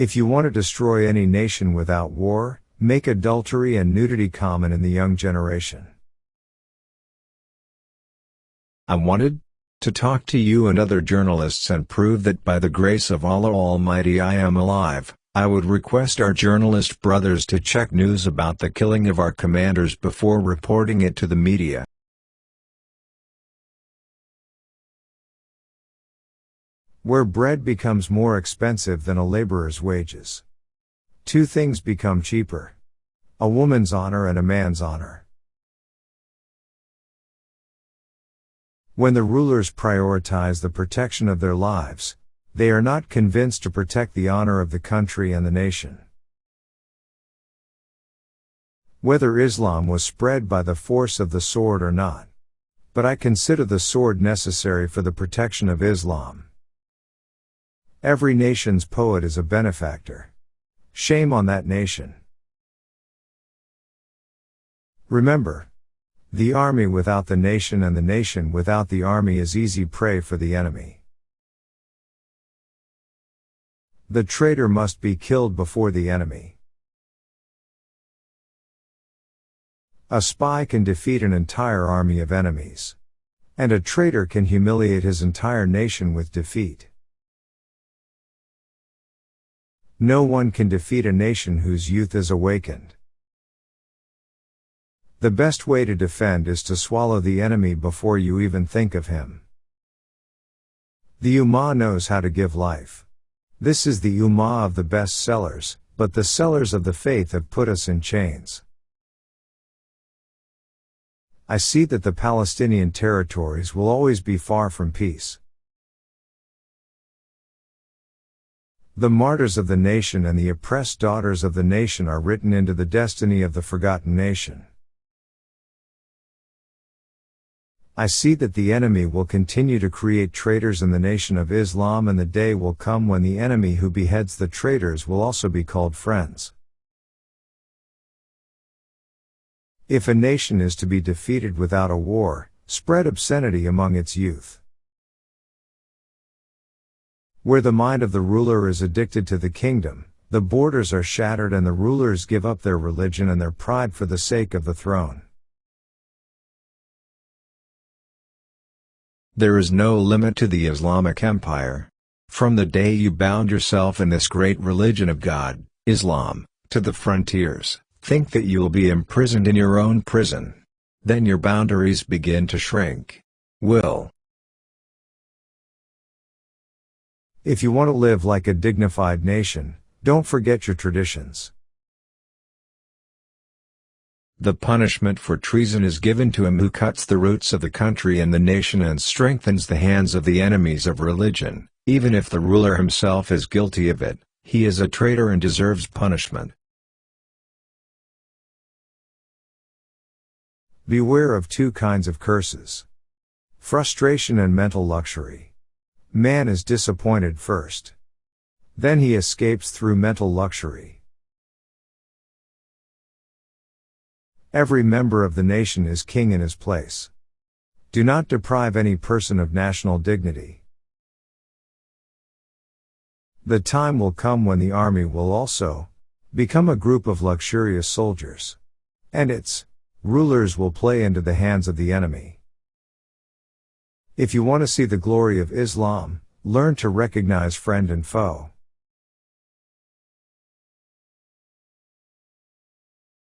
If you want to destroy any nation without war, make adultery and nudity common in the young generation. I wanted to talk to you and other journalists and prove that by the grace of Allah Almighty I am alive. I would request our journalist brothers to check news about the killing of our commanders before reporting it to the media. Where bread becomes more expensive than a laborer's wages, two things become cheaper: a woman's honor and a man's honor. When the rulers prioritize the protection of their lives, they are not convinced to protect the honor of the country and the nation. Whether Islam was spread by the force of the sword or not, but I consider the sword necessary for the protection of Islam. Every nation's poet is a benefactor. Shame on that nation. Remember, the army without the nation and the nation without the army is easy prey for the enemy. The traitor must be killed before the enemy. A spy can defeat an entire army of enemies, and a traitor can humiliate his entire nation with defeat. No one can defeat a nation whose youth is awakened. The best way to defend is to swallow the enemy before you even think of him. The Ummah knows how to give life. This is the Ummah of the best sellers, but the sellers of the faith have put us in chains. I see that the Palestinian territories will always be far from peace. The martyrs of the nation and the oppressed daughters of the nation are written into the destiny of the forgotten nation. I see that the enemy will continue to create traitors in the nation of Islam, and the day will come when the enemy who beheads the traitors will also be called friends. If a nation is to be defeated without a war, spread obscenity among its youth. Where the mind of the ruler is addicted to the kingdom, the borders are shattered and the rulers give up their religion and their pride for the sake of the throne. There is no limit to the Islamic Empire. From the day you bound yourself in this great religion of God, Islam, to the frontiers, think that you will be imprisoned in your own prison. Then your boundaries begin to shrink. If you want to live like a dignified nation, don't forget your traditions. The punishment for treason is given to him who cuts the roots of the country and the nation and strengthens the hands of the enemies of religion. Even if the ruler himself is guilty of it, he is a traitor and deserves punishment. Beware of two kinds of curses: frustration and mental luxury. Man is disappointed first. Then he escapes through mental luxury. Every member of the nation is king in his place. Do not deprive any person of national dignity. The time will come when the army will also become a group of luxurious soldiers, and its rulers will play into the hands of the enemy. If you want to see the glory of Islam, learn to recognize friend and foe.